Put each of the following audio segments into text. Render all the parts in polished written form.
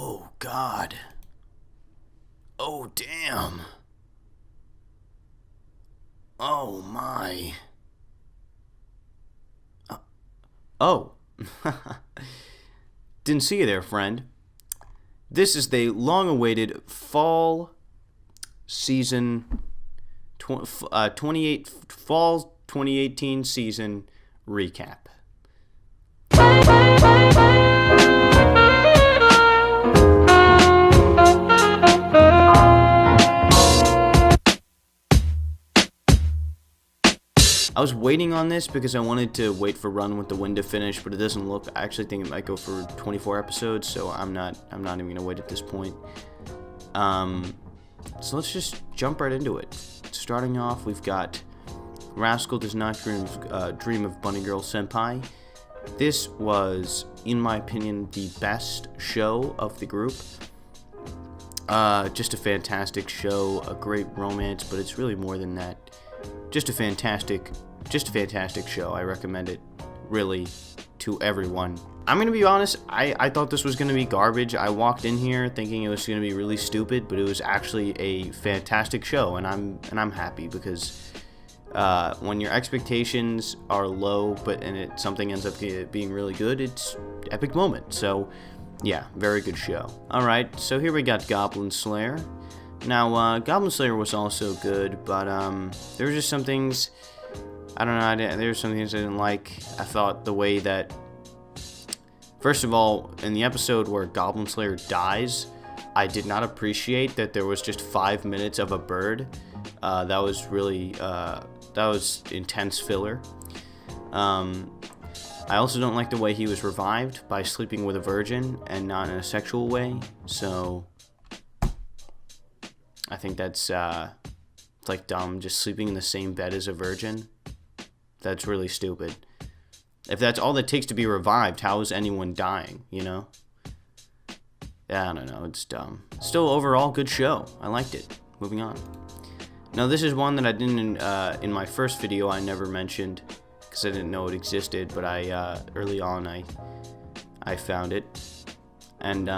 Oh, God. Oh, damn. Oh, my. Oh. Didn't see you there, friend. This is the long-awaited fall season, fall 2018 season recap. I was waiting on this because I wanted to wait for Run with the Wind to finish, but it doesn't look. I actually think it might go for 24 episodes, so I'm not even gonna wait at this point. So let's just jump right into it. Starting off, we've got Rascal does not dream of Bunny Girl Senpai. This was, in my opinion, the best show of the group. Just a fantastic show, a great romance, but it's really more than that. Just a fantastic show. I recommend it, really, to everyone. I'm gonna be honest, I thought this was gonna be garbage. I walked in here thinking it was gonna be really stupid, but it was actually a fantastic show, and I'm happy because when your expectations are low, something ends up being really good, it's epic moment. So yeah, very good show. All right, so here we got Goblin Slayer. Now, Goblin Slayer was also good, but there were just some things, I don't know, there were some things I didn't like. I thought the way that, first of all, in the episode where Goblin Slayer dies, I did not appreciate that there was just 5 minutes of a bird. That was really, that was intense filler. I also don't like the way he was revived by sleeping with a virgin and not in a sexual way, so I think that's it's like dumb, just sleeping in the same bed as a virgin. That's really stupid. If that's all it takes to be revived, how is anyone dying, you know? Yeah, I don't know, it's dumb. Still, overall, good show. I liked it. Moving on. Now, this is one that I didn't, in my first video, I never mentioned, because I didn't know it existed, but early on, I found it. And,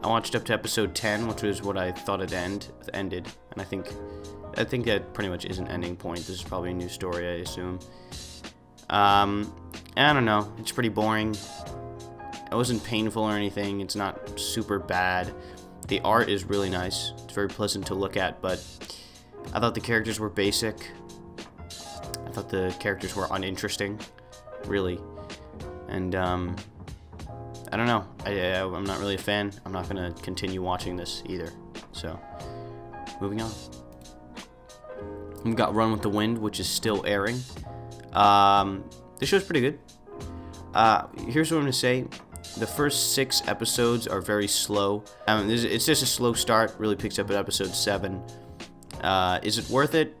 I watched up to episode 10, which was what I thought it ended, and I think that pretty much is an ending point. This is probably a new story, I assume. I don't know, it's pretty boring. It wasn't painful or anything, it's not super bad. The art is really nice, it's very pleasant to look at, but I thought the characters were basic. I thought the characters were uninteresting, really. And, I don't know. I'm not really a fan. I'm not going to continue watching this either. So, moving on. We've got Run with the Wind, which is still airing. This show's pretty good. Here's what I'm going to say. The first 6 episodes are very slow. It's just a slow start. Really picks up at episode 7. Is it worth it?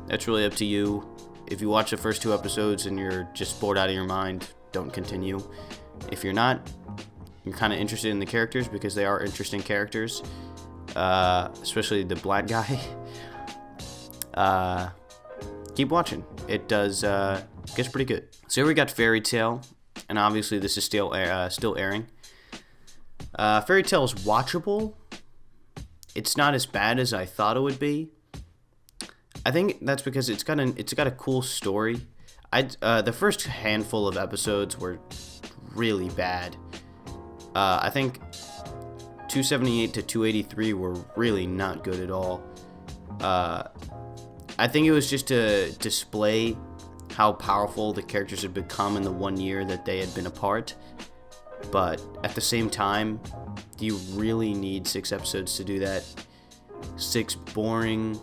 That's really up to you. If you watch the first 2 episodes and you're just bored out of your mind, don't continue. If you're not, you're kind of interested in the characters because they are interesting characters, especially the black guy. Keep watching. It gets pretty good. So here we got Fairy Tail, and obviously this is still airing. Fairy Tail is watchable. It's not as bad as I thought it would be. I think that's because it's got a cool story. The first handful of episodes were really bad. I think 278 to 283 were really not good at all. I think it was just to display how powerful the characters had become in the 1 year that they had been apart. But at the same time, do you really need 6 episodes to do that? 6 boring,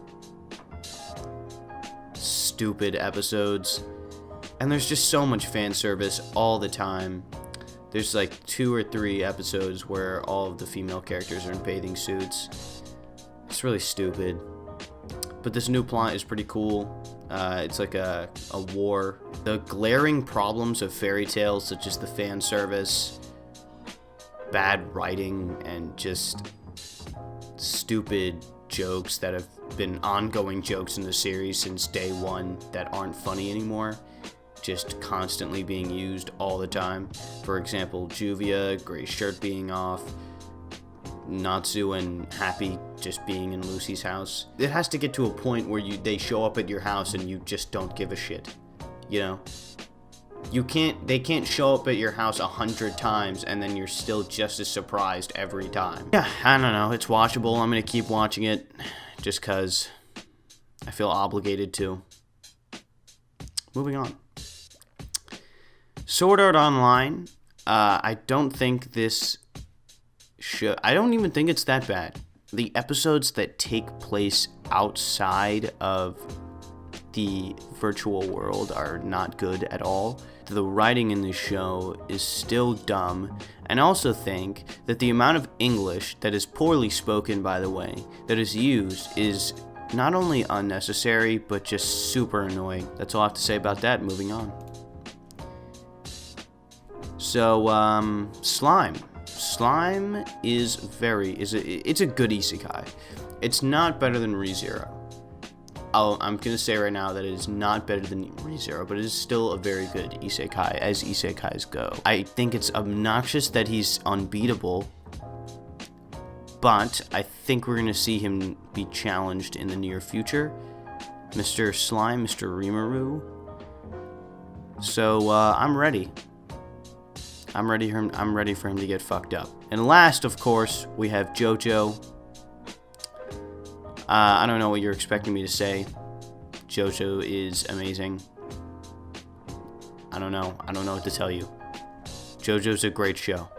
stupid episodes. And there's just so much fan service all the time. There's like 2 or 3 episodes where all of the female characters are in bathing suits. It's really stupid. But this new plot is pretty cool. It's like a war. The glaring problems of Fairy Tail, such as the fan service, bad writing, and just stupid jokes that have been ongoing jokes in the series since day 1 that aren't funny anymore, just constantly being used all the time. For example, Juvia, Gray's shirt being off, Natsu and Happy just being in Lucy's house. It has to get to a point where they show up at your house and you just don't give a shit, you know? They can't show up at your house 100 times and then you're still just as surprised every time. Yeah, I don't know, it's watchable. I'm gonna keep watching it just cause I feel obligated to. Moving on. Sword Art Online, I don't think this I don't even think it's that bad. The episodes that take place outside of the virtual world are not good at all. The writing in this show is still dumb, and I also think that the amount of English that is poorly spoken, by the way, that is used is not only unnecessary, but just super annoying. That's all I have to say about that. Moving on. So, Slime. Slime is it's a good isekai. It's not better than ReZero. I'm gonna say right now that it is not better than ReZero, but it is still a very good isekai, as isekais go. I think it's obnoxious that he's unbeatable, but I think we're gonna see him be challenged in the near future. Mr. Slime, Mr. Rimuru. So, I'm ready. I'm ready for him to get fucked up. And last, of course, we have Jojo. I don't know what you're expecting me to say. Jojo is amazing. I don't know what to tell you. Jojo's a great show.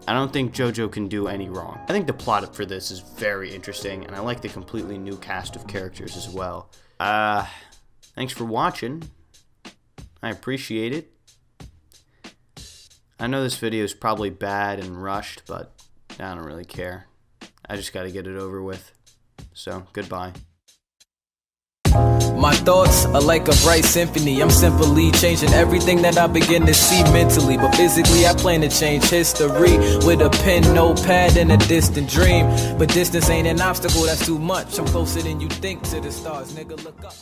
I don't think Jojo can do any wrong. I think the plot for this is very interesting, and I like the completely new cast of characters as well. Thanks for watching. I appreciate it. I know this video is probably bad and rushed, but I don't really care. I just gotta get it over with. So, goodbye. My thoughts are like a bright symphony. I'm simply changing everything that I begin to see mentally. But physically I plan to change history with a pen, notepad, and a distant dream. But distance ain't an obstacle, that's too much. I'm closer than you think to the stars, nigga, look up.